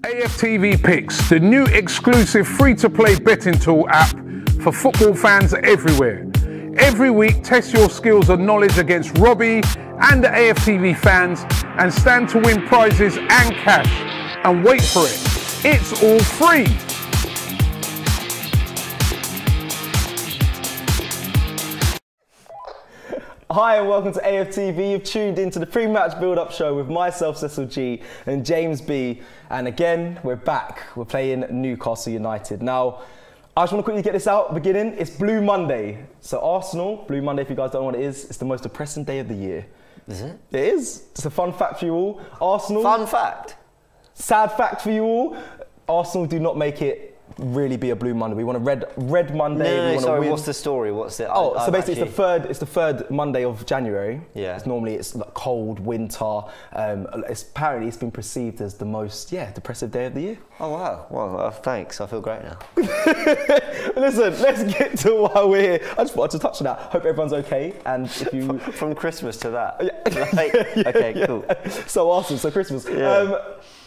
AFTV Picks, the new exclusive free-to-play betting tool app for football fans everywhere. Every week, test your skills and knowledge against Robbie and the AFTV fans and stand to win prizes and cash. And wait for it, it's all free. Hi and welcome to AFTV. You've tuned into the pre-match build-up show with myself, Cecil Jee, and James B. And again, we're back. We're playing Newcastle United. Now, I just want to quickly get this out beginning. It's Blue Monday. So Arsenal, Blue Monday, if you guys don't know what it is, it's the most depressing day of the year. Is it? It is. It's a fun fact for you all. Arsenal. Fun fact. Sad fact for you all. Arsenal do not make it really be a Blue Monday. We want a red Monday. No, sorry, what's the story? What's it? So basically it's the third Monday of January. Yeah. It's like cold, winter. Apparently it's been perceived as the most, depressive day of the year. Oh wow. Well, thanks. I feel great now. Listen, let's get to why we're here. I just wanted to touch on that. Hope everyone's okay. And if you from Christmas to that. Yeah. Okay, cool. So awesome. So Christmas. Yeah.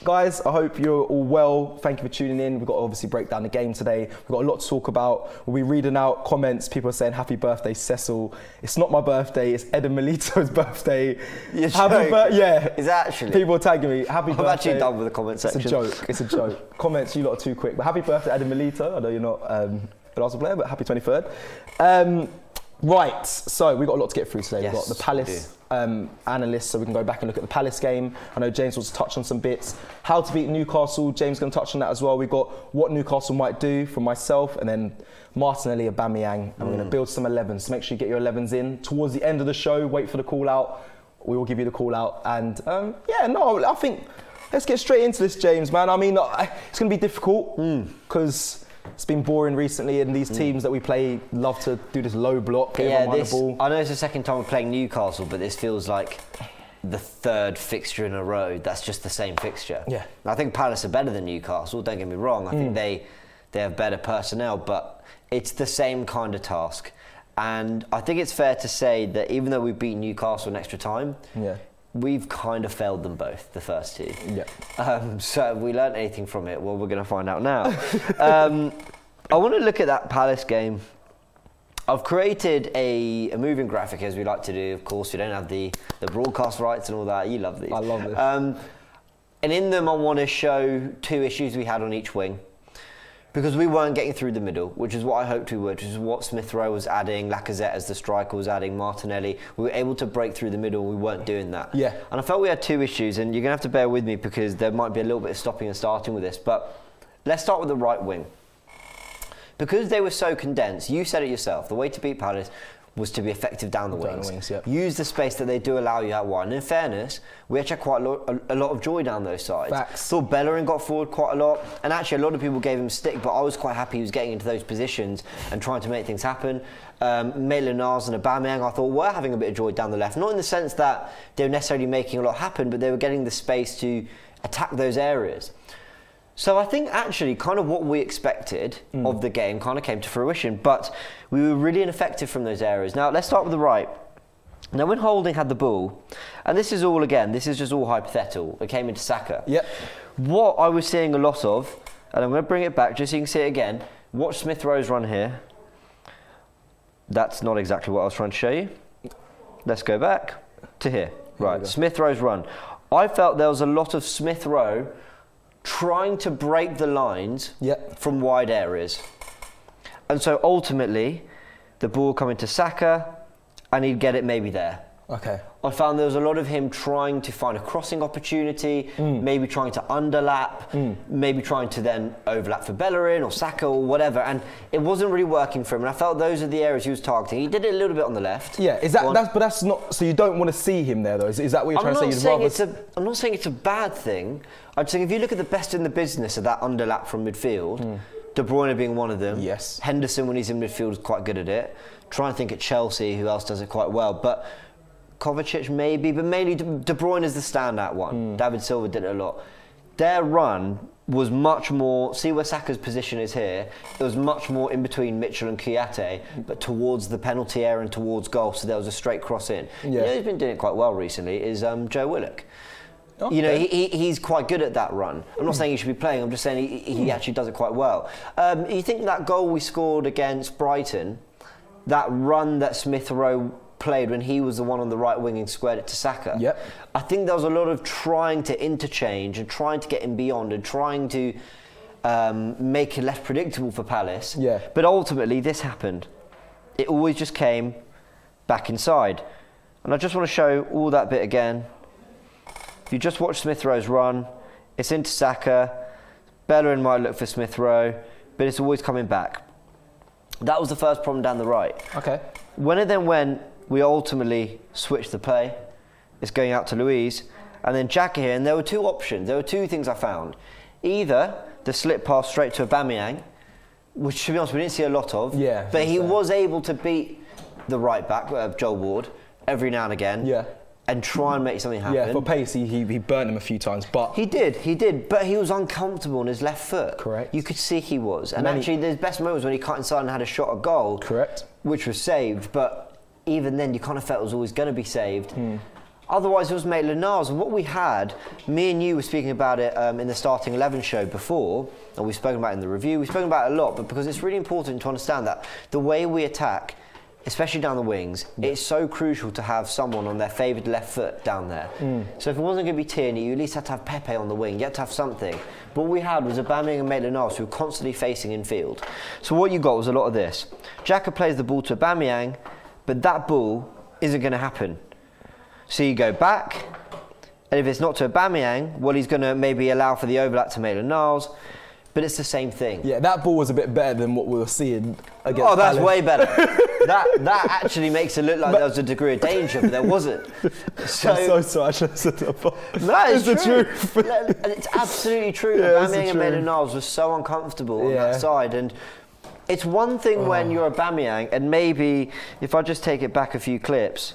Guys, I hope you're all well. Thank you for tuning in. We've got to obviously break down the game today. We've got a lot to talk about. We'll be reading out comments. People are saying, happy birthday, Cecil. It's not my birthday. It's Ed and Melito's birthday. Yeah. Is that actually? People are tagging me. Happy birthday. I'm actually done with the comment section. It's a joke. It's a joke. Comments, you lot are too quick. But happy birthday, Ed and Melito. I know you're not an Arsenal player, but happy 23rd. Right, so we've got a lot to get through today. Yes, we've got the Palace analysts, so we can go back and look at the Palace game. I know James wants to touch on some bits. How to beat Newcastle, James is going to touch on that as well. We've got what Newcastle might do from myself, and then Martinelli, Aubameyang, and we're going to build some 11s. So make sure you get your 11s in. Towards the end of the show, wait for the call out. We will give you the call out. And I think let's get straight into this, James, man. I mean, it's going to be difficult because it's been boring recently, and these teams that we play love to do this low block. Yeah, I know it's the second time we're playing Newcastle, but this feels like the third fixture in a row. That's just the same fixture. Yeah. I think Palace are better than Newcastle, don't get me wrong. I think they have better personnel, but it's the same kind of task. And I think it's fair to say that even though we beat Newcastle in extra time, we've kind of failed them both, the first two. Yeah. So have we learned anything from it? Well, we're going to find out now. I want to look at that Palace game. I've created a moving graphic, as we like to do. Of course, we don't have the broadcast rights and all that. You love these. I love this. And in them, I want to show two issues we had on each wing. Because we weren't getting through the middle, which is what I hoped we would, which is what Smith Rowe was adding, Lacazette as the striker was adding, Martinelli. We were able to break through the middle, we weren't doing that. Yeah. And I felt we had two issues, and you're going to have to bear with me because there might be a little bit of stopping and starting with this. But let's start with the right wing. Because they were so condensed, you said it yourself, the way to beat Palace was to be effective down the wings. Use the space that they do allow you out wide. And in fairness, we actually had quite a lot of joy down those sides. Facts. Thought Bellerin got forward quite a lot, and actually a lot of people gave him stick, but I was quite happy he was getting into those positions and trying to make things happen. Maitland-Niles and Aubameyang, I thought, were having a bit of joy down the left. Not in the sense that they were necessarily making a lot happen, but they were getting the space to attack those areas. So I think actually kind of what we expected of the game kind of came to fruition, but we were really ineffective from those areas. Now let's start with the right. Now when Holding had the ball, and this is all again, this is just all hypothetical, it came into Saka. Yep. What I was seeing a lot of, and I'm going to bring it back just so you can see it again, watch Smith Rowe's run here. That's not exactly what I was trying to show you. Let's go back to here. Right, Smith Rowe's run. I felt there was a lot of Smith Rowe trying to break the lines from wide areas. And so ultimately, the ball coming to Saka, and he'd get it maybe there. Okay. I found there was a lot of him trying to find a crossing opportunity, maybe trying to underlap, maybe trying to then overlap for Bellerin or Saka or whatever, and it wasn't really working for him. And I felt those are the areas he was targeting. He did it a little bit on the left. Yeah, but that's not. So you don't want to see him there, though. Is that what you're trying to say? I'm not saying it's a bad thing. I'd say if you look at the best in the business of that underlap from midfield, De Bruyne being one of them. Yes. Henderson, when he's in midfield, is quite good at it. Try and think at Chelsea, who else does it quite well, but Kovacic maybe, but mainly De Bruyne is the standout one. David Silva did it a lot. Their run was much more, see where Saka's position is here, it was much more in between Mitchell and Kouyaté, but towards the penalty area and towards goal, so there was a straight cross in. You know who's been doing it quite well recently is Joe Willock. Okay. You know, he's quite good at that run. I'm not saying he should be playing, I'm just saying he actually does it quite well. You think that goal we scored against Brighton, that run that Smith Rowe played when he was the one on the right wing and squared it to Saka. Yep. I think there was a lot of trying to interchange and trying to get him beyond and trying to make it less predictable for Palace. Yeah. But ultimately, this happened. It always just came back inside. And I just want to show all that bit again. If you just watch Smith Rowe's run, it's into Saka. Bellerin might look for Smith Rowe, but it's always coming back. That was the first problem down the right. Okay. When it then went, we ultimately switched the play. It's going out to Luiz. And then Xhaka here, and there were two options. There were two things I found. Either the slip pass straight to Aubameyang, which, to be honest, we didn't see a lot of. Yeah. But he was able to beat the right back, Joel Ward, every now and again. Yeah. And try and make something happen. Yeah, for pace, he burnt him a few times, but... He did, but he was uncomfortable on his left foot. Correct. You could see he was. And actually, the best moments when he cut inside and had a shot at goal. Correct. Which was saved, but even then, you kind of felt it was always going to be saved. Otherwise, it was Maitland-Niles. And what we had, me and you were speaking about it in the Starting 11 show before, and we've spoken about it in the review, we've spoken about it a lot, but because it's really important to understand that the way we attack, especially down the wings, it's so crucial to have someone on their favoured left foot down there. So if it wasn't going to be Tierney, you at least had to have Pepe on the wing. You had to have something. But what we had was Aubameyang and Maitland-Niles who were constantly facing infield. So what you got was a lot of this. Xhaka plays the ball to Aubameyang, but that ball isn't going to happen. So you go back, and if it's not to Aubameyang, well, he's going to maybe allow for the overlap to Maitland-Niles. But it's the same thing. Yeah, that ball was a bit better than what we were seeing against Oh, that's Palace. way better. that actually makes it look like there was a degree of danger, but there wasn't. So, I'm so sorry, I should have said that. No, it's the truth. It's absolutely true. Yeah, it's the Aubameyang and truth. Maitland-Niles was so uncomfortable on that side. And it's one thing when you're Aubameyang, and maybe if I just take it back a few clips,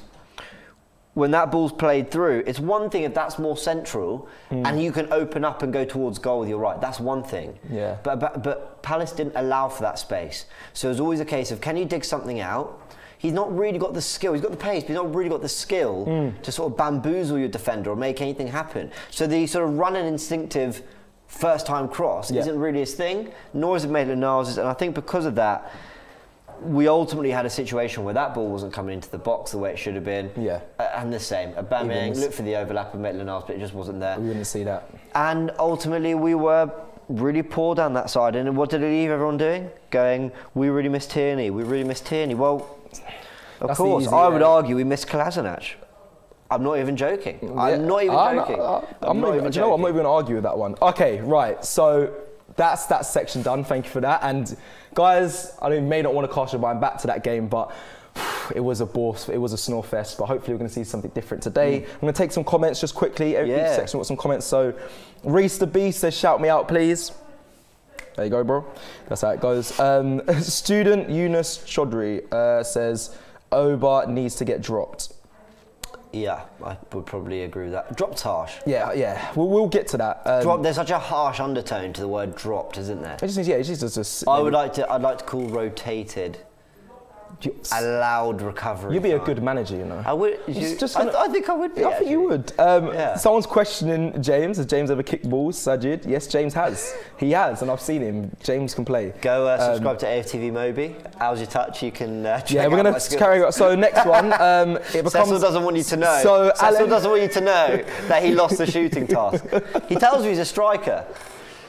when that ball's played through, it's one thing if that's more central and you can open up and go towards goal with your right. That's one thing. Yeah. But Palace didn't allow for that space. So it was always a case of, can you dig something out? He's not really got the skill. He's got the pace, but he's not really got the skill to sort of bamboozle your defender or make anything happen. So the sort of run and instinctive first-time cross isn't really his thing, nor is it Maitland-Niles'. And I think because of that, we ultimately had a situation where that ball wasn't coming into the box the way it should have been. Yeah. And the same. Aubameyang looked for the overlap of Maitland-Niles, but it just wasn't there. We didn't see that. And ultimately, we were really poor down that side. And what did it leave everyone doing? Going, we really missed Tierney. We really missed Tierney. Well, of course, I would argue we missed Kolasinac. I'm not even joking. I'm not even joking. I'm not even going to argue with that one. Okay, right. So that's that section done. Thank you for that. And guys, I may not want to cast your mind back to that game, but it was a bore. It was a snore fest. But hopefully, we're going to see something different today. I'm going to take some comments just quickly. Each section got some comments. So, Reese the Beast says, "Shout me out, please." There you go, bro. That's how it goes. Student Eunice Chaudhry says, "Oba needs to get dropped." Yeah, I would probably agree with that. Dropped's harsh. Yeah. We'll get to that. There's such a harsh undertone to the word dropped, isn't there? It just I'd like to call rotated allowed recovery. You'd be a good manager, you know. I would. I think I would be. I think you would. Someone's questioning James. Has James ever kicked balls, Sajid? Yes, James has. He has, and I've seen him. James can play. Go subscribe to AFTV.mobi. How's your touch? You can check we're going to carry on. So next one. Cecil doesn't want you to know. Cecil doesn't want you to know that he lost the shooting task. He tells me he's a striker.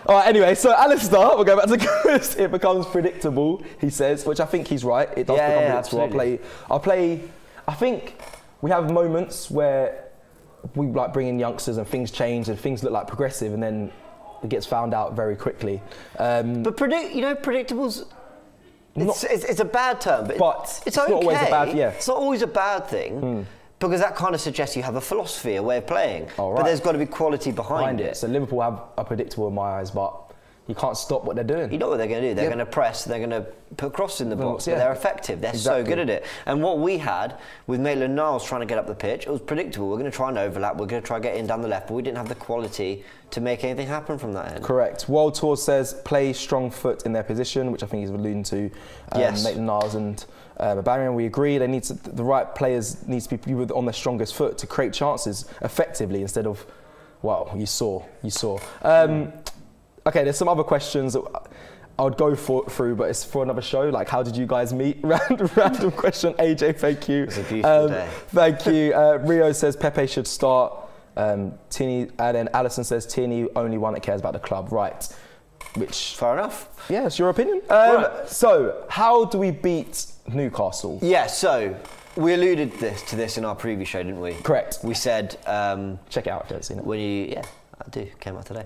All right, anyway, so Alistair, we'll go back to Chris. It becomes predictable, he says, which I think he's right. It does become predictable. Absolutely. I think we have moments where we like bring in youngsters and things change and things look like progressive, and then it gets found out very quickly. But predictable's it's a bad term, but it's okay. Not always a bad, It's not always a bad thing. Because that kind of suggests you have a philosophy, a way of playing. But there's got to be quality behind it. So Liverpool are predictable in my eyes, but you can't stop what they're doing. You know what they're going to do? They're going to press, they're going to put crosses in the box, but they're effective. They're so good at it. And what we had with Maitland-Niles trying to get up the pitch, it was predictable. We're going to try and overlap, we're going to try and get in down the left, but we didn't have the quality to make anything happen from that end. Correct. World Tour says play strong foot in their position, which I think he's alluding to. Maitland-Niles and Aubameyang, we agree. They need the right players need to be on their strongest foot to create chances effectively instead of Wow, you saw. Okay, there's some other questions that I would go through, but it's for another show. Like, how did you guys meet? Random question. AJ, thank you. It's a beautiful day. Thank you. Rio says Pepe should start. Tierney, and then Alison says Tierney only one that cares about the club. Right. Which, fair enough. Yeah, it's your opinion. Right. So, how do we beat Newcastle? Yeah, so we alluded to this in our preview show, didn't we? Correct. We said... check it out if you haven't seen it. Yeah, I do. Came out today.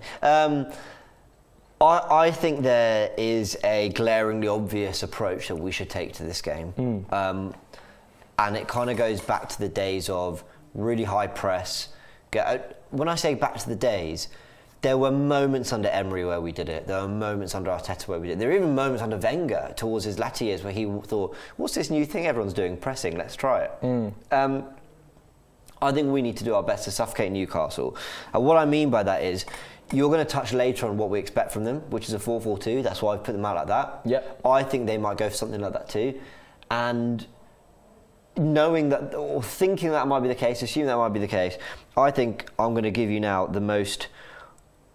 I think there is a glaringly obvious approach that we should take to this game. And it kind of goes back to the days of really high press. When I say back to the days, there were moments under Emery where we did it. There were moments under Arteta where we did it. There were even moments under Wenger towards his latter years where he thought, what's this new thing everyone's doing? Pressing, let's try it. I think we need to do our best to suffocate Newcastle. And what I mean by that is, you're going to touch later on what we expect from them, which is a 4-4-2. That's why I've put them out like that. Yep. I think they might go for something like that too. And knowing that, or thinking that might be the case, assuming that might be the case, I think I'm going to give you now the most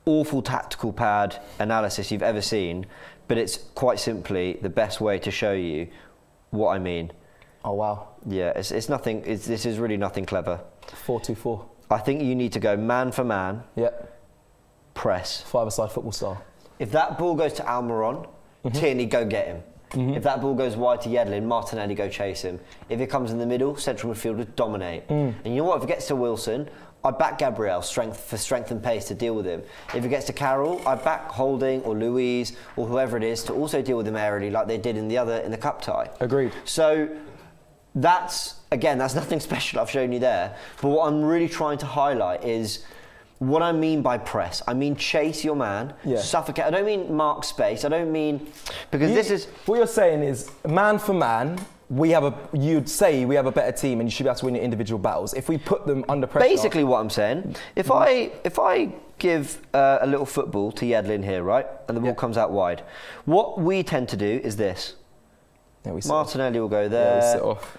awful tactical pad analysis you've ever seen, but it's quite simply the best way to show you what I mean. Oh, wow. Yeah, it's nothing, this is really nothing clever. 4-2-4. I think you need to go man for man. Yep. Press. Five-a-side football style. If that ball goes to Almiron, Tierney, go get him. If that ball goes wide to Yedlin, Martinelli, go chase him. If it comes in the middle, central midfielders dominate. And you know what? If it gets to Wilson, I back Gabriel for strength and pace to deal with him. If it gets to Carroll, I back Holding or Louise or whoever it is to also deal with him aerially like they did in the cup tie. Agreed. So that's nothing special I've shown you there. But what I'm really trying to highlight is what I mean by press. I mean chase your man, suffocate. I don't mean mark space. I don't mean... Because this is... What you're saying is, man for man, you'd say we have a better team and you should be able to win your individual battles. If we put them under pressure... Basically what I'm saying, if I give a little football to Yedlin here, right, and the ball comes out wide, what we tend to do is this. Martinelli will go there. Yeah, we sit off.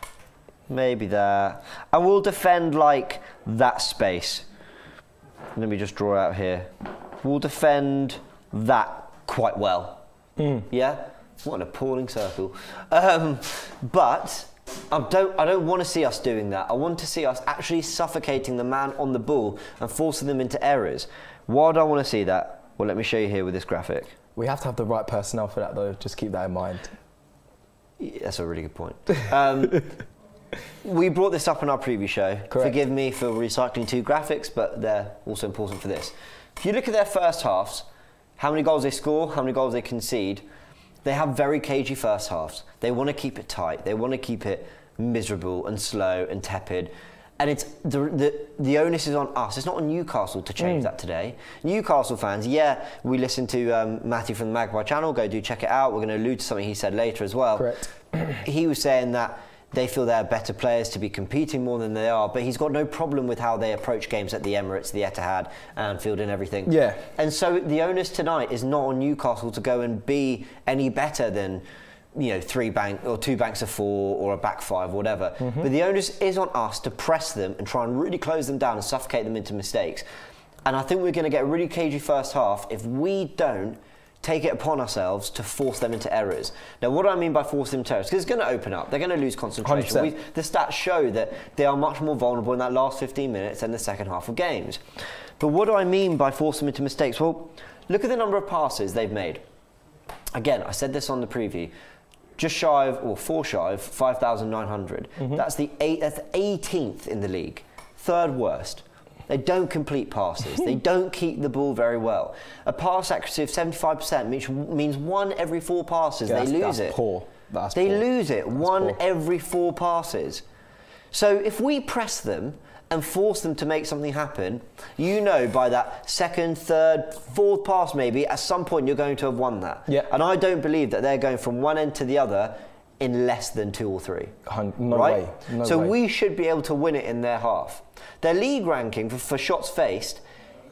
Maybe there. And we'll defend like that space. Let me just draw out here. We'll defend that quite well. Yeah? What an appalling circle. But I don't want to see us doing that. I want to see us actually suffocating the man on the ball and forcing them into errors. Why do I want to see that? Well, let me show you here with this graphic. We have to have the right personnel for that, though. Just keep that in mind. Yeah, that's a really good point. We brought this up in our preview show. Correct. Forgive me for recycling 2 graphics, but they're also important for this. If you look at their first halves, how many goals they score, how many goals they concede, they have very cagey first halves. They want to keep it tight. They want to keep it miserable and slow and tepid. And it's the onus is on us. It's not on Newcastle to change that today. Newcastle fans, we listened to Matthew from the Magpie channel. Go check it out. We're going to allude to something he said later as well. Correct. He was saying that they feel they're better players to be competing more than they are, but he's got no problem with how they approach games at the Emirates, the Etihad, Anfield and everything. Yeah. And so the onus tonight is not on Newcastle to go and be any better than 2 banks of 4 or a back 5 or whatever. But the onus is on us to press them and try and really close them down and suffocate them into mistakes. And I think we're going to get a really cagey first half if we don't take it upon ourselves to force them into errors. Now, what do I mean by force them into errors? Because it's going to open up. They're going to lose concentration. The stats show that they are much more vulnerable in that last 15 minutes than the second half of games. But what do I mean by force them into mistakes? Well, look at the number of passes they've made. Again, I said this on the preview. Just shy of, or 4 shy of 5,900. That's the 18th in the league. 3rd worst. They don't complete passes. They don't keep the ball very well. A pass accuracy of 75% means 1 every 4 passes they lose it. Poor. They lose it. 1 every 4 passes. So if we press them and force them to make something happen, by that 2nd, 3rd, 4th pass maybe, at some point you're going to have won that. Yeah. And I don't believe that they're going from one end to the other in less than 2 or 3. No way. So we should be able to win it in their half. Their league ranking for shots faced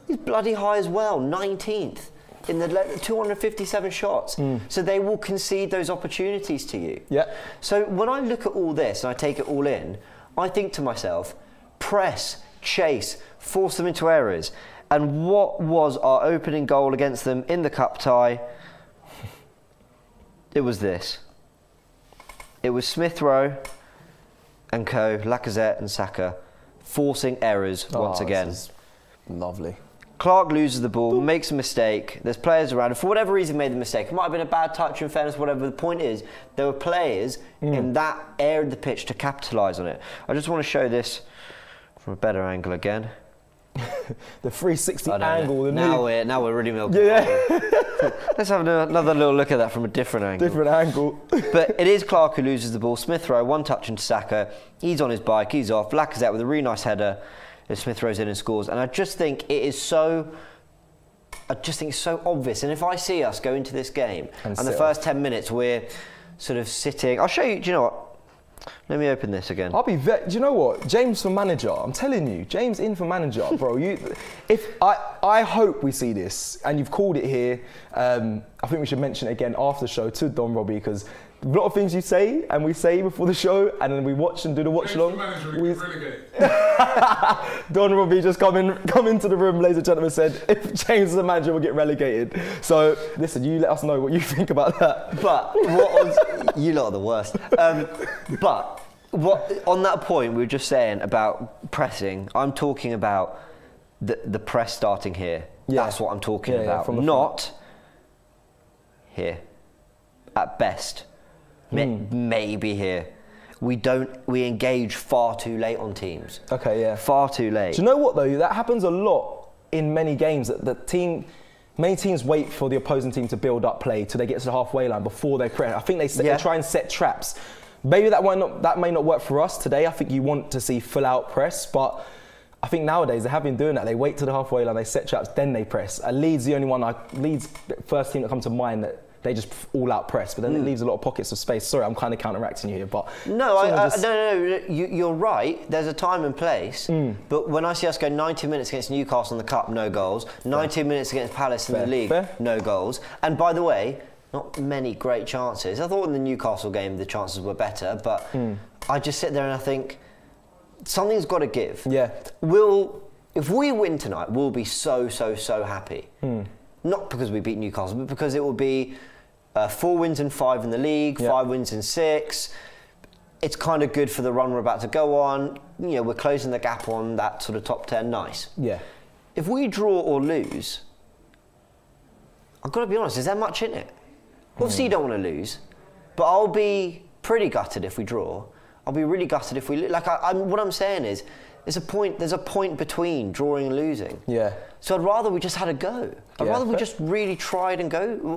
is bloody high as well, 19th in the 257 shots. So they will concede those opportunities to you. Yeah. So when I look at all this and I take it all in, I think to myself, press, chase, force them into errors. And what was our opening goal against them in the cup tie? It was this. It was Smith Rowe and co, Lacazette and Saka, forcing errors once again. This is lovely. Clark loses the ball, makes a mistake. There's players around who, for whatever reason, made the mistake. It might have been a bad touch, in fairness, whatever. The point is, there were players in that area of the pitch to capitalise on it. I just want to show this from a better angle again. The 360 angle. Now we're really milking. Yeah. Let's have another little look at that from a different angle. Different angle. But it is Clark who loses the ball. Smith Rowe, one touch into Saka. He's on his bike, he's off. Lacazette with a really nice header. Smith Rowe's in and scores. And I just think it is so... I just think it's so obvious. And if I see us go into this game and the first 10 minutes we're sort of sitting... I'll show you, do you know what? Let me open this again. Do you know what? James for manager. I'm telling you, James in for manager, bro. I hope we see this, and you've called it here. I think we should mention it again after the show to Don Robbie, because a lot of things you say and we say before the show, and then we watch and do the watch along. Don Robbie just come into the room, ladies and gentlemen, said if James is the manager, we'll get relegated. So listen, you let us know what you think about that. But you lot are the worst. But on that point we were just saying about pressing, I'm talking about the press starting here. Yeah. That's what I'm talking about. From not here. At best. Maybe here. We engage far too late on teams. Okay, yeah. Far too late. Do you know what though? That happens a lot in many games. That many teams wait for the opposing team to build up play till they get to the halfway line before they press. I think they try and set traps. Maybe that may not work for us today. I think you want to see full out press, but I think nowadays they have been doing that. They wait to the halfway line, they set traps, then they press. Leeds the only one. Leeds first team that comes to mind that they just all out press, but then it leaves a lot of pockets of space. Sorry, I'm kind of counteracting you here, but no, you're right. There's a time and place, but when I see us go 90 minutes against Newcastle in the cup, no goals. 90 minutes against Palace in the league, no goals. And by the way, not many great chances. I thought in the Newcastle game the chances were better, but I just sit there and I think something's got to give. Yeah. If we win tonight, we'll be so happy. Not because we beat Newcastle, but because it will be 4 wins in 5 in the league, 5 wins in 6. It's kind of good for the run we're about to go on. You know, we're closing the gap on that sort of top 10. Nice. Yeah. If we draw or lose, I've got to be honest, is there much in it? Obviously, you don't want to lose, but I'll be pretty gutted if we draw. I'll be really gutted if we lose. Like, what I'm saying is, there's a point between drawing and losing. Yeah. So I'd rather we just had a go. I'd rather we just really tried and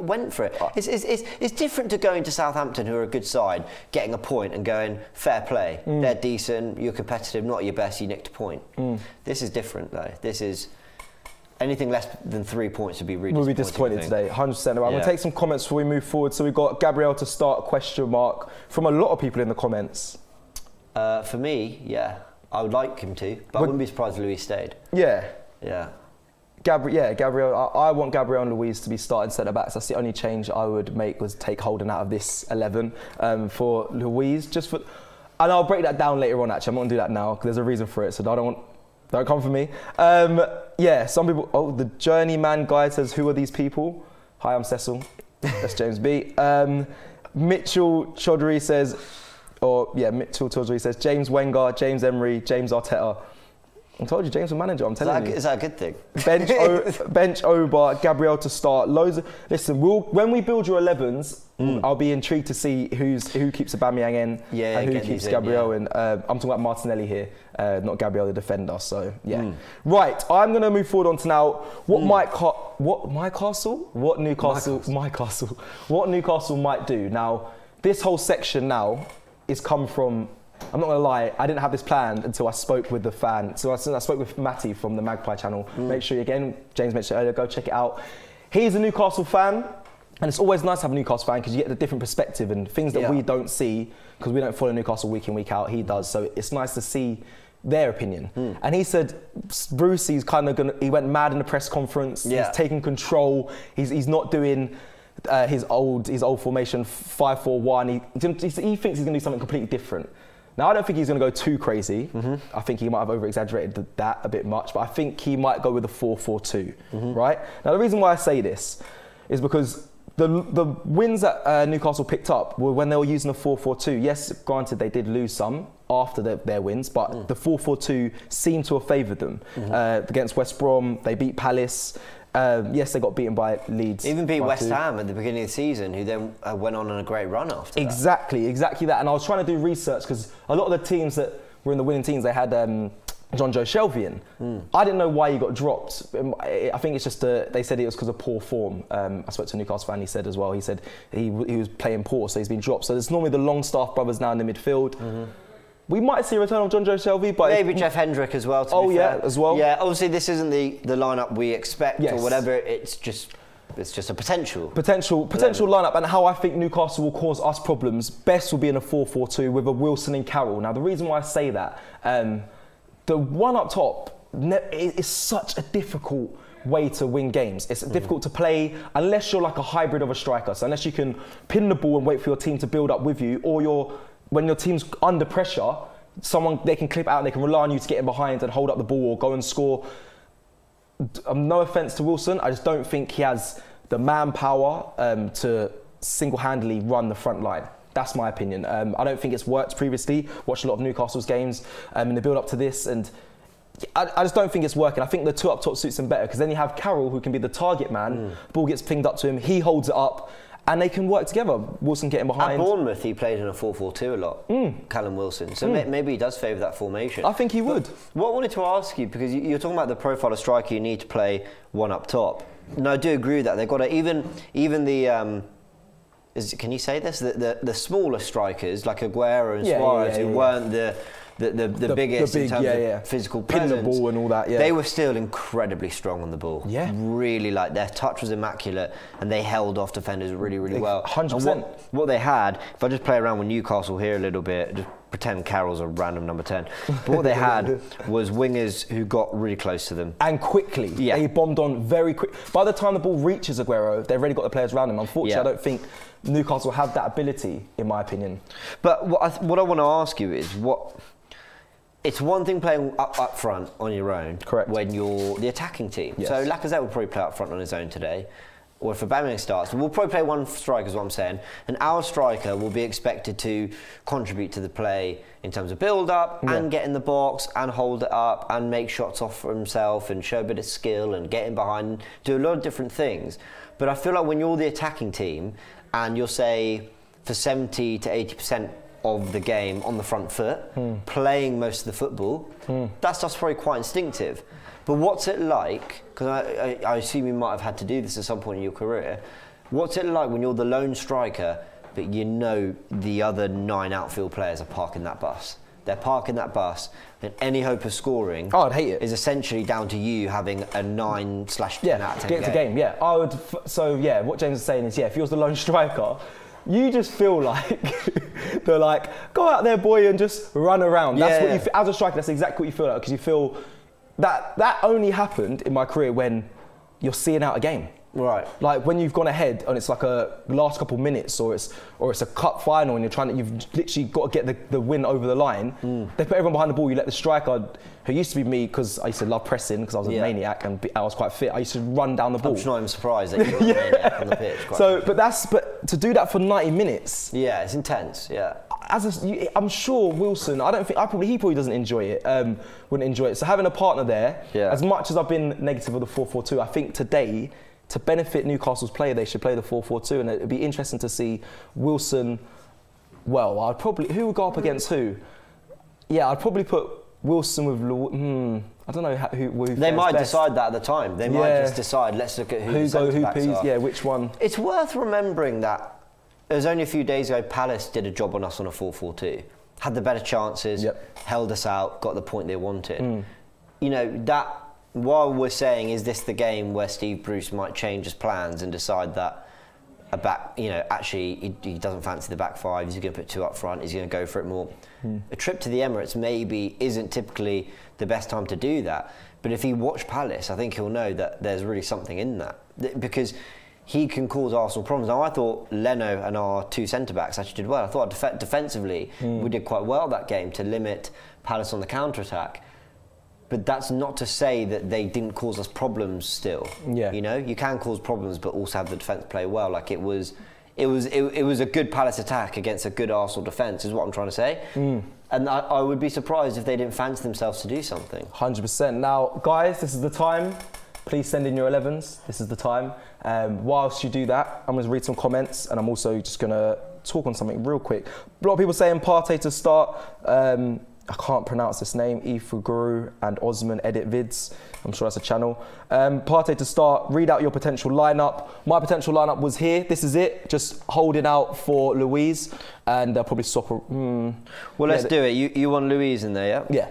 went for it. It's different to going to Southampton, who are a good side, getting a point and going, fair play. They're decent, you're competitive, not your best, you nicked a point. This is different though. This is... Anything less than 3 points would be really We'll be disappointed today, 100%. Right, I'm going to take some comments before we move forward. So we've got Gabriel to start, question mark, from a lot of people in the comments. For me, yeah. I would like him to, but I wouldn't be surprised if Luis stayed. Yeah. Yeah. Gabriel. I want Gabriel and Luis to be starting centre-backs. That's the only change I would make, was take Holden out of this 11 for Luis. And I'll break that down later on, actually. I'm not going to do that now, because there's a reason for it, so don't come for me. Some people... the journeyman guy says, who are these people? Hi, I'm Cecil. That's James B. Mitchell Chaudhry says... Mitchell Chaudhry says, James Wenger, James Emery, James Arteta. I told you, James was manager, I'm telling you. Is that a good thing? Bench Oba, Gabriel to start. Listen, when we build your 11s, I'll be intrigued to see who keeps Aubameyang in and who keeps Gabriel in. I'm talking about Martinelli here, not Gabriel the defender. So yeah. Right, I'm going to move forward on to now what Newcastle might do. Now, this whole section now is come from... I'm not going to lie, I didn't have this planned until I spoke with the fan. So I spoke with Matty from the Magpie channel. Make sure, again, James mentioned it earlier, go check it out. He's a Newcastle fan, and it's always nice to have a Newcastle fan because you get the different perspective and things that we don't see, because we don't follow Newcastle week in, week out. He does, so it's nice to see their opinion. And he said Brucey's kind of he went mad in the press conference. He's taking control. He's not doing his old formation 5-4-1. He thinks he's going to do something completely different. Now, I don't think he's going to go too crazy. I think he might have over-exaggerated that a bit much, but I think he might go with a 4-4-2, right? Now, the reason why I say this is because the wins that Newcastle picked up were when they were using a 4-4-2. Yes, granted, they did lose some after their wins, but the 4-4-2 seemed to have favoured them. Against West Brom, they beat Palace. Yes, they got beaten by Leeds. Even beat West Ham at the beginning of the season, who then went on a great run after exactly that. And I was trying to do research because a lot of the teams that were in the winning teams, they had John Joe Shelvey in. I didn't know why he got dropped. I think it's just they said it was because of poor form. I spoke to a Newcastle fan, he said as well. He said he was playing poor, so he's been dropped. So there's normally the Longstaff brothers now in the midfield. We might see a return of John Joe Shelvey, but maybe Jeff Hendrick as well. To be fair. As well. Yeah, obviously this isn't the lineup we expect or whatever. It's just a potential lineup. And how I think Newcastle will cause us problems best will be in a 4-4-2 with a Wilson and Carroll. Now the reason why I say that, the one up top is such a difficult way to win games. It's difficult to play unless you're like a hybrid of a striker. So unless you can pin the ball and wait for your team to build up with you, or when your team's under pressure, they can clip out and they can rely on you to get in behind and hold up the ball or go and score. No offence to Wilson, I just don't think he has the manpower to single-handedly run the front line. That's my opinion. I don't think it's worked previously. Watched a lot of Newcastle's games in the build-up to this, and I just don't think it's working. I think the two up top suits him better because then you have Carroll, who can be the target man. The ball gets pinged up to him, he holds it up, and they can work together. Wilson getting behind. At Bournemouth, he played in a 4-4-2 a lot, Callum Wilson. So maybe he does favour that formation. I think he would. What I wanted to ask you, because you're talking about the profile of striker you need to play one up top. And I do agree with that. They've got to, even the... can you say this? The smaller strikers, like Aguero and Suarez, who weren't the biggest in terms of physical presence. Pin the ball and all that, They were still incredibly strong on the ball. Yeah. Really, like, their touch was immaculate and they held off defenders really, really well. 100%. What they had, if I just play around with Newcastle here a little bit, just pretend Carroll's a random number 10. But what they had was wingers who got really close to them. And quickly. Yeah. They bombed on very quick. By the time the ball reaches Aguero, they've already got the players around him. Unfortunately, I don't think Newcastle have that ability, in my opinion. But what I want to ask you is, it's one thing playing up front on your own. Correct. When you're the attacking team. Yes. So Lacazette will probably play up front on his own today. Or if Aubameyang starts, we'll probably play one striker, is what I'm saying. And our striker will be expected to contribute to the play in terms of build-up and get in the box and hold it up and make shots off for himself and show a bit of skill and get in behind, do a lot of different things. But I feel like when you're the attacking team and you're, say, for 70 to 80% of the game on the front foot, playing most of the football, that stuff's probably quite instinctive. But what's it like, because I assume you might have had to do this at some point in your career, what's it like when you're the lone striker, but you know the other 9 outfield players are parking that bus? They're parking that bus, and any hope of scoring I'd hate it. Is essentially down to you having a 9/10 out of 10 get to game. Yeah, I would. So yeah, what James is saying is, if you're the lone striker, you just feel like they're like, go out there, boy, and just run around. That's what you feel. As a striker, that's exactly what you feel like, because you feel that only happened in my career when you're seeing out a game. Right. Like when you've gone ahead and it's like a last couple minutes, or it's a cup final and you've literally got to get the win over the line. They put everyone behind the ball. You let the striker, who used to be me, because I used to love pressing because I was a maniac and I was quite fit. I used to run down the ball. I'm just not even surprised that you're a maniac on the pitch. But to do that for 90 minutes. Yeah, it's intense. Yeah. I'm sure Wilson, he probably doesn't enjoy it, wouldn't enjoy it. So having a partner there, as much as I've been negative of the 4-4-2, I think today, to benefit Newcastle's play, they should play the 4-4-2, and it'd be interesting to see Wilson. Well, who would go up against who? Yeah, I'd probably put Wilson with. I don't know who they might best. Decide that at the time. They might just decide. Let's look at who are. Yeah, which one? It's worth remembering that it was only a few days ago Palace did a job on us on a 4-4-2. Had the better chances, held us out, got the point they wanted. You know, that. While we're saying, is this the game where Steve Bruce might change his plans and decide that actually he doesn't fancy the back 5, he's going to put 2 up front, he's going to go for it more. A trip to the Emirates maybe isn't typically the best time to do that, but if he watched Palace, I think he'll know that there's really something in that. Because he can cause Arsenal problems. Now, I thought Leno and our two centre-backs actually did well. I thought defensively we did quite well that game to limit Palace on the counter-attack. But that's not to say that they didn't cause us problems still. Yeah. You know, you can cause problems but also have the defence play well. Like it was a good Palace attack against a good Arsenal defence is what I'm trying to say. And I would be surprised if they didn't fancy themselves to do something. 100%. Now, guys, this is the time. Please send in your 11s. This is the time. Whilst you do that, I'm going to read some comments and I'm also just going to talk on something real quick. A lot of people saying Partey to start. I can't pronounce this name. Ifuguru and Osman Edit Vids. I'm sure that's a channel. Partey to start. Read out your potential lineup. My potential lineup was here. This is it. Just holding out for Louise and probably swap. Well, let's do it. You want Louise in there, yeah?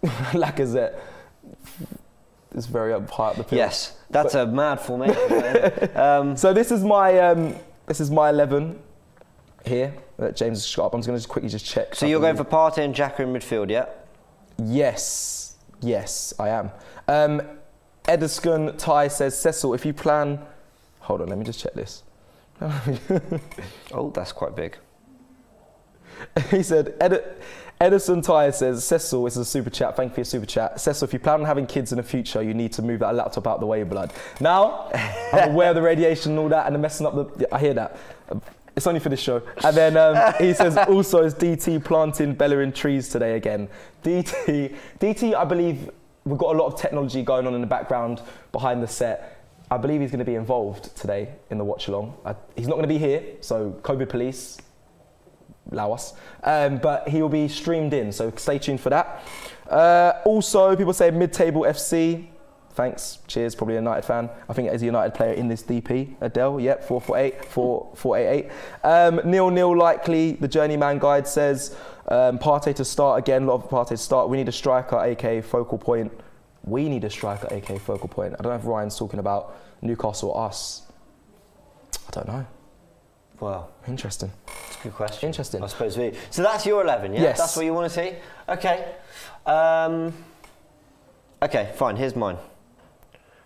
Yeah. Lacazette. It's very up high up the pitch. Yes, that's a mad formation. So this is my 11 here that James has got up. I'm just going to quickly just check. So you're going for Partey and Xhaka in midfield, yeah? Yes, I am. Edison Ty says, Cecil, if you plan... Hold on, let me just check this. Oh, that's quite big. He said, Edison Ty says, Cecil, this is a super chat, thank you for your super chat. Cecil, if you plan on having kids in the future, you need to move that laptop out the way, blood. Now, I'm aware of the radiation and all that and the messing up the... I hear that. It's only for this show. And then he says, also, is DT planting Bellerin trees today again? DT, I believe we've got a lot of technology going on in the background behind the set. I believe he's going to be involved today in the watch along. He's not going to be here, so COVID police, allow us. But he will be streamed in, so stay tuned for that. Also, people say mid-table FC. Thanks, cheers, probably a United fan. I think as a United player in this DP, Adele, yep, 488. Nil likely, the journeyman guide says, Partey to start again, a lot of Partey to start. We need a striker, aka focal point. We need a striker, aka focal point. I don't know if Ryan's talking about Newcastle or us. I don't know. Well, interesting. That's a good question. Interesting. I suppose we. So that's your 11, yeah? Yes. That's what you want to see? Okay. Okay, fine, here's mine.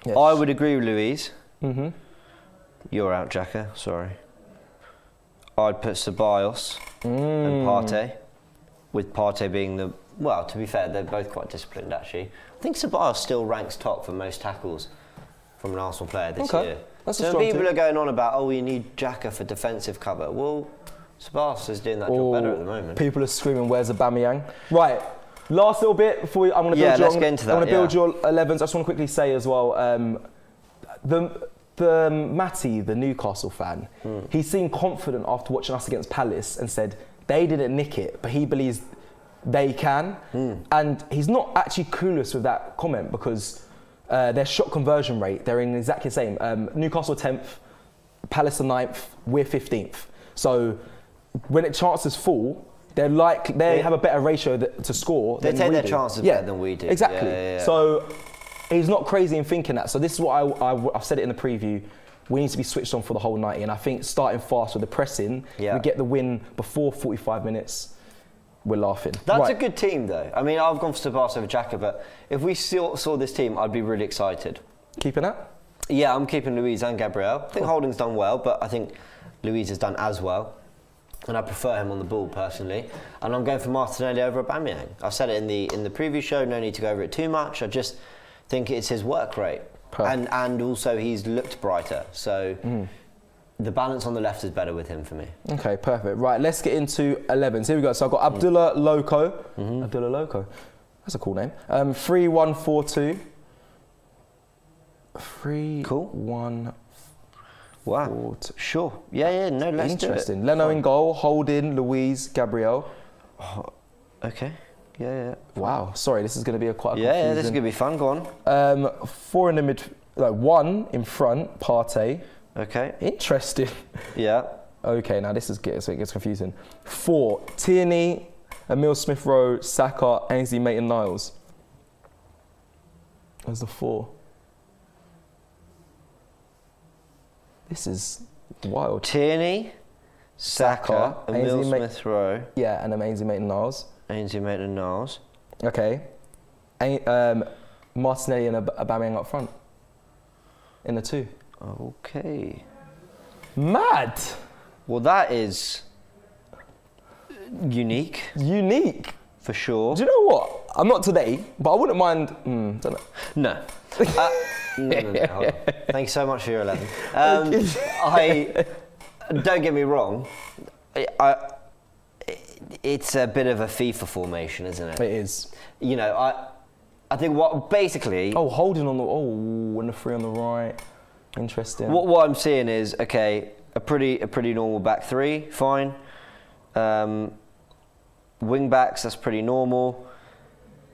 Yes. I would agree with Louise. You're out, Xhaka, sorry. I'd put Ceballos and Partey, with Partey being the... Well, to be fair, they're both quite disciplined, actually. I think Ceballos still ranks top for most tackles from an Arsenal player this year. That's so people are going on about, oh, you need Xhaka for defensive cover. Well, Ceballos is doing that job better at the moment. People are screaming, where's Aubameyang? Right. Last little bit before I'm going to build let's get into that. I'm going to build your 11s. I just want to quickly say as well, the Matty, the Newcastle fan, he seemed confident after watching us against Palace and said they didn't nick it, but he believes they can. And he's not actually clueless with that comment because their shot conversion rate, they're in exactly the same. Newcastle 10th, Palace are 9th, we're 15th. So when chances fall, they have a better ratio to score. They take their chances better than we do. Exactly. Yeah. So he's not crazy in thinking that. So this is what I've said it in the preview. We need to be switched on for the whole 90. And I think starting fast with the pressing, we get the win before 45 minutes. We're laughing. That's a good team, though. I mean, I've gone for Ceballos over Xhaka, but if we saw this team, I'd be really excited. Keeping that? Yeah, I'm keeping Louise and Gabriel. I think Holding's done well, but I think Louise has done as well. And I prefer him on the ball personally. And I'm going for Martinelli over Aubameyang. I've said it in the previous show. No need to go over it too much. I just think it's his work rate, and also he's looked brighter. So the balance on the left is better with him for me. Okay, perfect. Right, let's get into 11s. Here we go. So I've got Abdullah Loco. Abdullah Loco. That's a cool name. 3-1-4-2. 3-1. Wow. Sure. Yeah. No, let's do it. Interesting. Leno in goal, Holding, Louise, Gabriel. Oh, okay. Yeah. Wow. Sorry, this is going to be quite a confusing... Yeah, this is going to be fun. Go on. 4 in the mid... No, 1 in front, Partey. Okay. Interesting. Yeah. Okay, now this is so it gets confusing. 4, Tierney, Emil Smith-Rowe, Saka, Ainsley Maitland-Niles. There's the 4. This is wild. Tierney, Saka, Emil Smith-Rowe. Yeah, and Ainsley Maitland-Niles. Ainsley Maitland-Niles. Okay. Martinelli and Aubameyang up front. in the 2. Okay. Mad. Well, that is unique. Unique. For sure. Do you know what? I'm not today, but I wouldn't mind. Don't know. No. No. Hold on. Thank you so much for your 11. Don't get me wrong. It's a bit of a FIFA formation, isn't it? It is. You know, I think what basically. Oh, holding on the. Oh, and the 3 on the right. Interesting. What I'm seeing is a pretty normal back 3. Fine. Wing backs, that's pretty normal.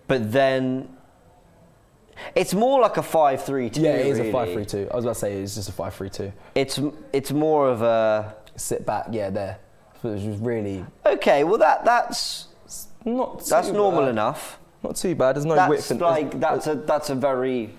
But then it's more like a 5-3-2. Yeah, it is really. a 5-3-2. I was about to say it's just a 5-3-2. It's more of a sit back. Yeah, there. It was really okay. Well, that's not. That's normal enough. Not too bad. There's no width. That's a very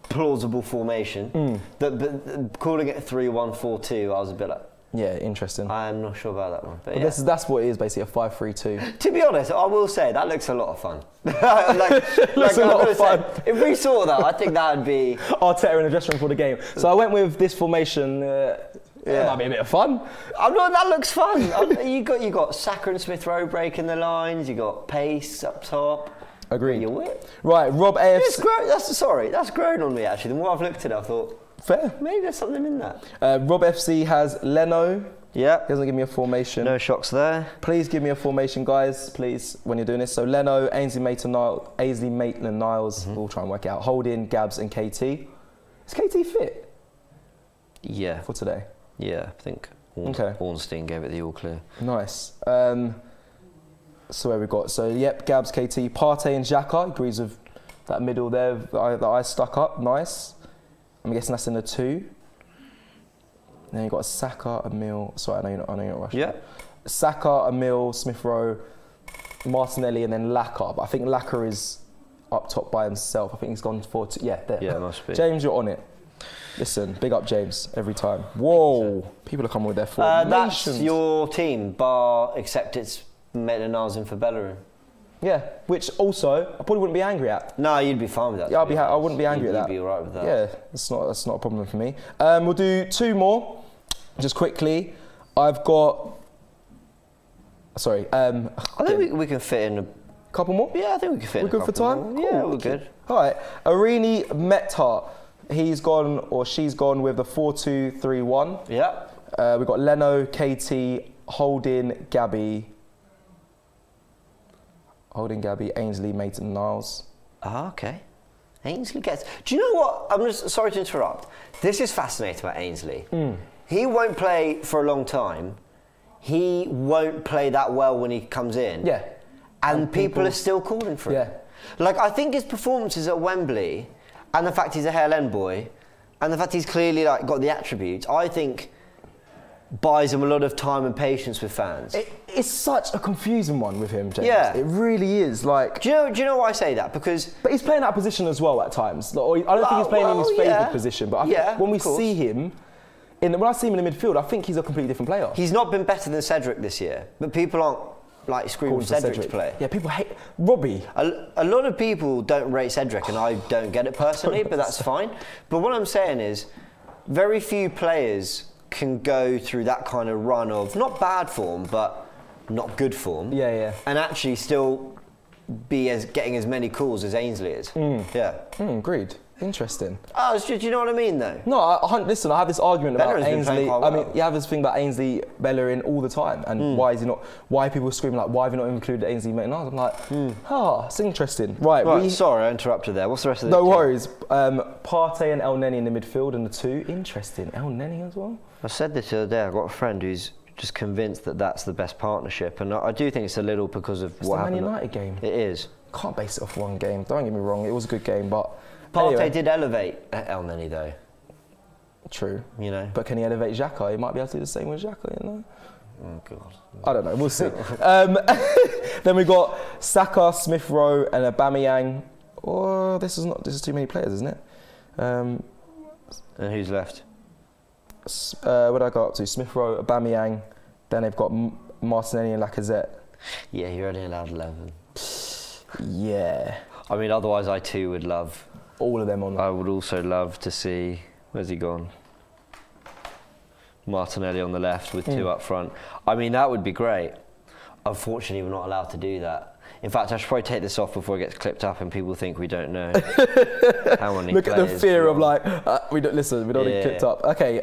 plausible formation. But calling it a 3-1-4-2, I was a bit like. Yeah, interesting. I'm not sure about that one. But yeah. That's what it is, basically, a 5-3-2. To be honest, I will say, that looks a lot of fun. looks a lot of fun. If we saw that, I think that would be... Arteta in the dressing room for the game. So I went with this formation. It might be a bit of fun. That looks fun. you got Saka and Smith Rowe breaking the lines. You got pace up top. Agreed. You're weird. Right, Rob AFC... That's grown on me, actually. The more I've looked at it, I thought... Fair. Maybe there's something in that. Rob FC has Leno. Yeah. He doesn't give me a formation. No shocks there. Please give me a formation, guys, please, when you're doing this. So Leno, Ainsley Maitland-Niles, we'll try and work it out. Holding, Gabs and KT. Is KT fit? Yeah. For today? Yeah, I think Ornstein gave it the all clear. Nice. So where we got? So, yep, Gabs, KT, Partey and Xhaka. Agrees with that middle there that I stuck up. Nice. I'm guessing that's in the 2. Then you got a Saka, Emil. Sorry, I know you're not rushing. Yeah. Saka, Emil, Smith Rowe, Martinelli, and then Laka. But I think Laka is up top by himself. I think he's gone for yeah, there. Yeah, must be. James, you're on it. Listen, big up James every time. Whoa, people are coming with their formations. That's your team, bar except it's Maitland-Niles in for Bellerin. Yeah, which also I probably wouldn't be angry at. No, you'd be fine with that. Yeah, I wouldn't be angry at that. You'd be alright with that. Yeah, that's not a problem for me. We'll do 2 more, just quickly. I've got. Sorry. I think we can fit in a couple more. Yeah, I think we can fit. We're good for time. Cool, yeah, we're good. All right, Arini Mehta. He's gone or she's gone with the 4-2-3-1. Yeah. We've got Leno, KT, Holding, Gabby, Ainsley, Maitland-Niles. Ah, okay. Ainsley gets... Do you know what? I'm just sorry to interrupt. This is fascinating about Ainsley. He won't play for a long time. He won't play that well when he comes in. Yeah. And people are still calling for it. Yeah. Like, I think his performances at Wembley and the fact he's a Hale End boy and the fact he's clearly got the attributes, I think buys him a lot of time and patience with fans. It's such a confusing one with him, James. Yeah. It really is. Like, do you know why I say that? Because... But he's playing out of position as well at times. Like, I don't think he's playing in his favoured position, but I think when we see him, when I see him in the midfield, I think he's a completely different player. He's not been better than Cedric this year, but people aren't screaming for Cedric to play. Yeah, people hate Robbie. A lot of people don't rate Cedric, and I don't get it personally, but that's fine. But what I'm saying is, very few players can go through that kind of run of not bad form, but not good form. Yeah. And actually still be getting as many calls as Ainsley is. Yeah. Agreed. Interesting. Oh, do you know what I mean, though? No, listen, I have this argument about Ainsley. Well. I mean, you have this thing about Ainsley Bellerin all the time, and why is he not? Why people screaming like, why have you not included Ainsley Maitland-Niles? I'm like, it's interesting. Right. Sorry, I interrupted there. What's the rest of the No worries. Partey and El Neni in the midfield, and the 2. Interesting. El Neni as well. I said this the other day. I've got a friend who's just convinced that that's the best partnership, and I do think it's a little because of what happened. It's the Man United game. It is. Can't base it off one game. Don't get me wrong. It was a good game, but. Partey did elevate El Neni though. True. You know. But can he elevate Xhaka? He might be able to do the same with Xhaka, you know? Oh, God. I don't know. We'll see. Then we got Saka, Smith Rowe, and Aubameyang. Oh, this is too many players, isn't it? And who's left? What did I go up to? Smith Rowe, Aubameyang. Then they've got Martinelli and Lacazette. Yeah, you're only allowed 11. Yeah. I mean, otherwise I too would love... all of them on. I would also love to see Where's he gone? Martinelli on the left with 2 up front. I mean, that would be great. Unfortunately, we're not allowed to do that. In fact, I should probably take this off before it ges clipped up and people think we don't know. How many Look at the fear of like, we don't Yeah. get clipped up. Okay,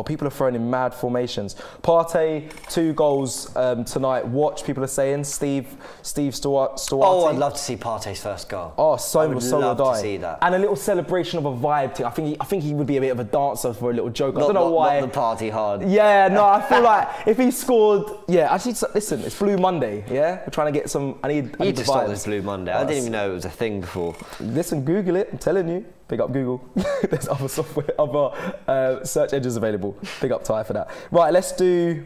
people are throwing in mad formations. Partey, 2 goals tonight. Watch, people are saying. Steve Stuarty. Oh, I'd love to see Partey's first goal. Oh, so would would love I. to see that. And a little celebration of a vibe too. I think he would be a bit of a dancer for a little joke. I Not, don't know not, why. not the party hard. Yeah, no, I feel like if he scored, actually, listen, it's Blue Monday, yeah? We're trying to get some, I need You the just stop vibes. this Blue Monday. I didn't even know it was a thing before. Listen, Google it, I'm telling you. Big up Google. There's other software, other search engines available. Big up Ty for that. Right, let's do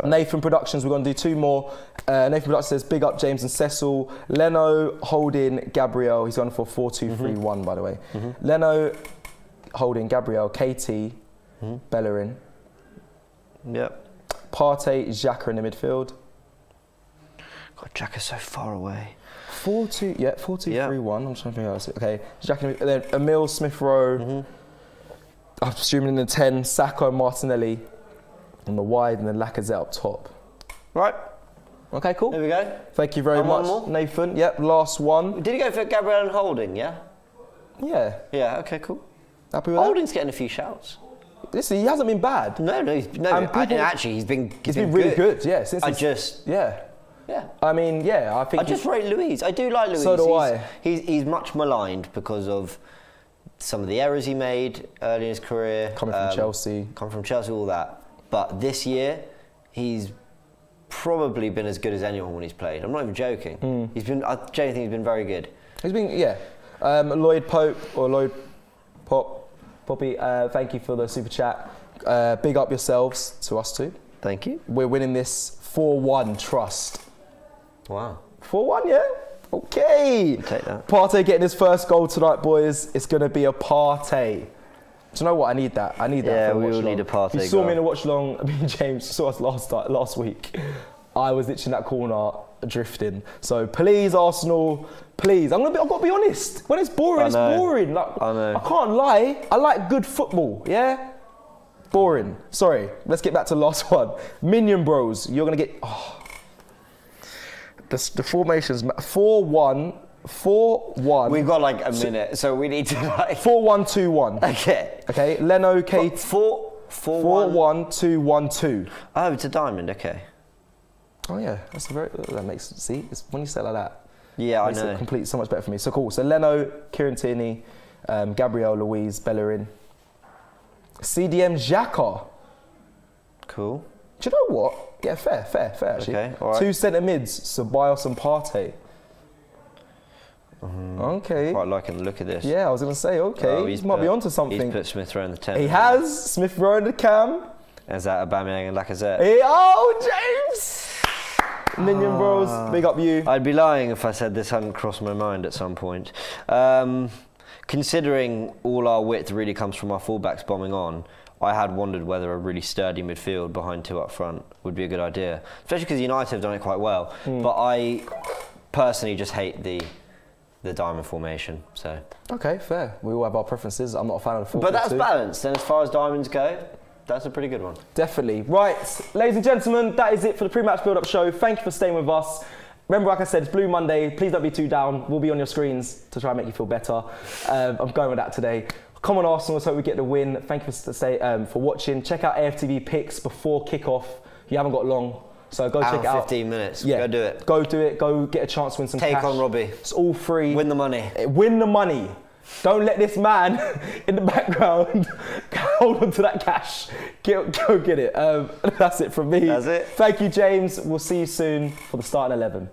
Nathan Productions. We're going to do 2 more. Nathan Productions says, big up James and Cecil. Leno, Holding, Gabriel. He's gone for 4-2-3-1, by the way. Leno, Holding, Gabriel, KT, Bellerin. Yep. Partey, Xhaka in the midfield. God, Jack is so far away. 4-2-3-1. I'm trying to figure out. Okay, Xhaka, and then Emil Smith Rowe. I'm assuming in the 10, Sacco, Martinelli on the wide, and then Lacazette up top. Right. Okay, cool. There we go. Thank you very And one much, more? Nathan. Yep, last one. Did you go for Gabriel and Holding, yeah? Yeah. Yeah, okay, cool. Happy with that? Holding's getting a few shouts. Listen, he hasn't been bad. No, actually, he's been really good. Yeah, since Yeah. I mean, I think I just rate Luiz. I do like Luiz. So do I. He's much maligned because of some of the errors he made early in his career. Coming from Chelsea. All that. But this year, he's probably been as good as anyone when he's played. I'm not even joking. I genuinely think he's been very good. He's been, Lloyd Pope or Lloyd Poppy, thank you for the super chat. Big up yourselves to us too. Thank you. We're winning this 4-1, trust. Wow. 4-1, yeah? Okay. I'll take that. Partey getting his first goal tonight, boys. It's going to be a Partey. Do you know what? I need that. Yeah, for we watch all long. need a Partey You saw goal. me in a watch long. I mean, James saw us last week. I was literally in that corner drifting. So please, Arsenal, please. I've got to be honest. When it's boring, it's boring. Like, I know. I can't lie. I like good football. Yeah. Boring. Sorry. Let's get back to the last one. Minion Bros. You're gonna get. The formations. 4-1. 4-1. We've got like a minute, so we need to like. 4-1-2-1. Okay. Okay. Leno, Kate. 4-1-2-1-2. 4-1-2-1-2. Oh, it's a diamond. Okay. Oh yeah, that makes when you say it like that. Yeah, I makes know. it complete so much better for me. So cool. So Leno, Kieran Tierney, Gabriel, Luiz, Bellerin, CDM, Xhaka. Cool. Do you know what? Yeah, fair actually. Okay, all right. 2 centre mids, Ceballos and Partey. Okay. Quite liking the look of this. Yeah, I was gonna say okay. He might be onto something. He's put Smith Rowe in the 10. He has Smith Rowe in the cam. Is that Aubameyang and Lacazette? James! Minion Bros, big up you. I'd be lying if I said this hadn't crossed my mind at some point. Considering all our width really comes from our fullbacks bombing on, I had wondered whether a really sturdy midfield behind 2 up front would be a good idea. Especially because United have done it quite well. But I personally just hate the diamond formation. So. Okay, fair. We all have our preferences. I'm not a fan of the 4-4-2. But that's balanced. And as far as diamonds go, that's a pretty good one. Definitely. Right, ladies and gentlemen, that is it for the pre-match build-up show. Thank you for staying with us. Remember, like I said, it's Blue Monday. Please don't be too down. We'll be on your screens to try and make you feel better. I'm going with that today. Come on, Arsenal. Let's hope we get the win. Thank you for watching. Check out AFTV Picks before kick-off. You haven't got long, so go check it out. 15 minutes. Yeah. Go do it. Go do it. Go get a chance to win some cash. Take on Robbie. It's all free. Win the money. Win the money. Don't let this man in the background hold on to that cash. Go get it. That's it from me. That's it. Thank you, James. We'll see you soon for the starting 11.